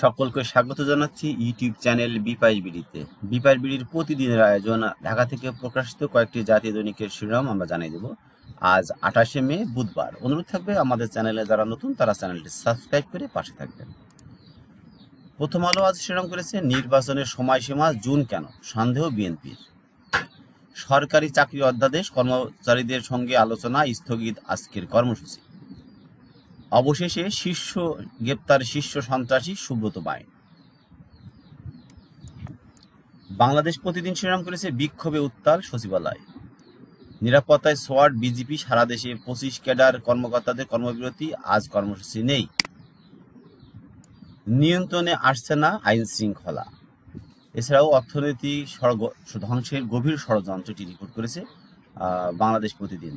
সকলকে স্বাগত জানাচ্ছি ইউটিউব চ্যানেল বিপাই বিডিতে। বিপাই বিডির প্রতিদিনের আয়োজন ঢাকা থেকে প্রকাশিত কয়েকটি জাতীয় দৈনিকের শিরোনাম আমরা জানিয়ে দেব। আজ 28শে মে বুধবার। অনুরোধ থাকবে আমাদের চ্যানেলে যারা নতুন তারা চ্যানেলটি সাবস্ক্রাইব করে পাশে থাকবেন। প্রথম আলো আজ শিরোনাম করেছে নির্বাচনের সময়সীমা জুন কেন, সন্দেহ বিএনপির। সরকারি চাকরি অধ্যাদেশ, কর্মচারীদের সঙ্গে আলোচনা স্থগিত আজকের কর্মসূচি। অবশেষে গ্রেপ্তার শীর্ষ সন্ত্রাসী সুব্রত বাইন। বাংলাদেশ প্রতিদিন শিরোনাম করেছে বিক্ষোভে উত্তাল সচিবালয়। নিরাপত্তায় সোয়াট বিজিপি, সারা দেশে 25 ক্যাডার কর্মকর্তাদের কর্মবিরতি, আজ কর্মসূচি নেই। নিয়ন্ত্রণে আসছে না আইন শৃঙ্খলা। এছাড়াও অর্থনৈতিক ধ্বংসের গভীর ষড়যন্ত্রটি রিপোর্ট করেছে বাংলাদেশ প্রতিদিন।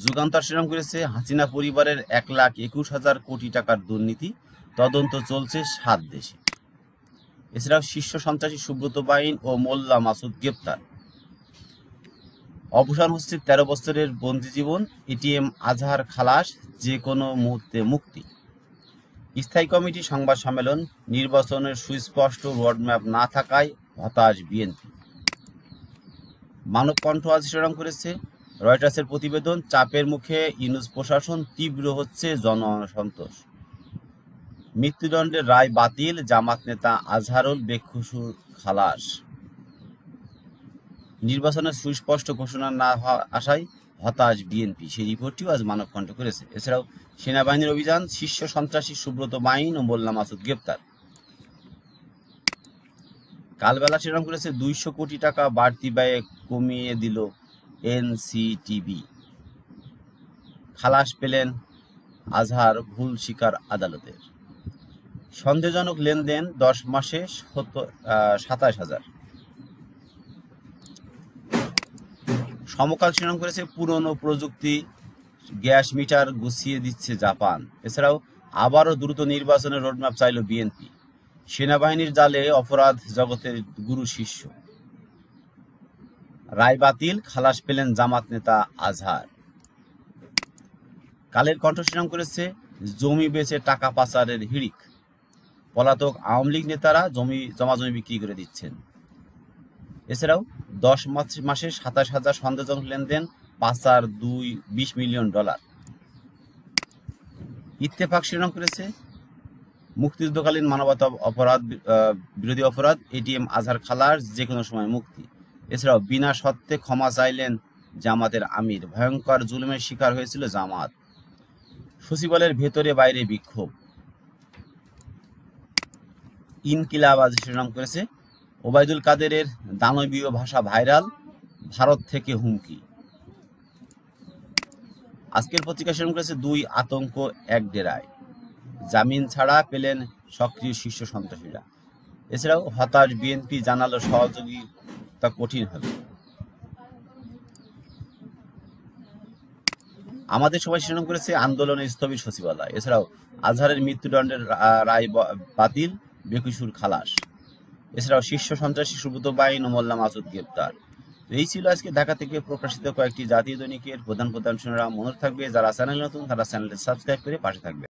যুগান্তর শিরোনাম করেছে হাসিনা পরিবারের 1,21,000 কোটি টাকার দুর্নীতি, তদন্ত চলছে 7 দেশে। এছাড়াও শীর্ষ সন্ত্রাসী সুব্রত বাইন ও মোল্লা মাসুদ গ্রেপ্তার। অবসান হচ্ছে 13 বছরের বন্দি জীবন, এটিএম আজহার খালাস, যে কোনো মুহূর্তে মুক্তি। স্থায়ী কমিটি সংবাদ সম্মেলন, নির্বাচনের সুস্পষ্ট রোডম্যাপ না থাকায় হতাশ বিএনপি। মানবকণ্ঠ আজ শিরোনাম করেছে রয়টার্সের প্রতিবেদন, চাপের মুখে ইউনূস প্রশাসন, তীব্র হচ্ছে জনসন্তোষ। মৃত্যুদণ্ডের রায় বাতিল, জামাত নেতা আজহারুল বেকসুর খালাস। নির্বাচনের সুস্পষ্ট ঘোষণা না আসায় হতাশ বিএনপি, সেই রিপোর্টটিও আজ মানবকণ্ঠ করেছে। এছাড়াও সেনাবাহিনীর অভিযান, শীর্ষ সন্ত্রাসী সুব্রত বাইন ও মোল্লা মাসুদ গ্রেপ্তার। কালবেলা শিরোনাম করেছে 200 কোটি টাকা বাড়তি ব্যয়ে কমিয়ে দিল এনসিটিবি। খালাস পেলেন আজহার, ভুল স্বীকার আদালতের। সন্দেহজনক লেনদেন 10 মাসে 27,000। সমকাল শিরোনাম করেছে পুরনো প্রযুক্তি, গ্যাস মিটার গুছিয়ে দিচ্ছে জাপান। এছাড়াও আবারও দ্রুত নির্বাচনের রোডম্যাপ চাইল বিএনপি। সেনাবাহিনীর জালে অপরাধ জগতের গুরু শিষ্য। রায় বাতিল, খালাস পেলেন জামাত নেতা আজহার। কালের কণ্ঠ শিরোনাম করেছে জমি বেচে টাকা পাচারের হিড়িক। পলাতক আওয়ামী লীগ নেতারা জমি বিক্রি করে দিচ্ছেন। এছাড়াও 10 মাসে 27,000 সন্দেহজনক লেনদেন, পাচার 20 মিলিয়ন ডলার। ইত্তেফাক শিরোনাম করেছে মুক্তিযুদ্ধকালীন মানবতা অপরাধ বিরোধী অপরাধ, এটিএম আজহার খালাস, যে কোনো সময় মুক্তি। এছাড়াও বিনা শর্তে ক্ষমা চাইলেন জামাতের আমির, ভয়ঙ্কর জুলুমের শিকার হয়েছিল জামাত। সচিবালয়ের ভেতরে বাইরে বিক্ষোভ। ইনকিলাব আজ শিরোনাম করেছে ওবায়দুল কাদেরের দানবীয় ভাষা ভাইরাল, ভারত থেকে হুমকি। আজকের পত্রিকা শিরোনাম করেছে 2 আতঙ্ক এক ডেরায়, জামিন ছাড়া পেলেন সক্রিয় শীর্ষ সন্ত্রাসীরা। এছাড়াও হতাশ বিএনপি, জানালো সহযোগিতা কঠিন হবে। আমাদের সবাই শিরোনাম করেছে আন্দোলনে স্থবির সচিবালয়। এছাড়াও আজহারের মৃত্যুদণ্ডের রায় বাতিল, বেকসুর খালাস। এছাড়াও শীর্ষ সন্ত্রাসী সুব্রত বাইন ও মোল্লা মাসুদ গ্রেপ্তার। এই ছিল আজকে ঢাকা থেকে প্রকাশিত কয়েকটি জাতীয় দৈনিকের প্রধান শিরোনাম। মনে থাকবে যারা চ্যানেল নতুন তারা চ্যানেলটি সাবস্ক্রাইব করে পাশে থাকবে।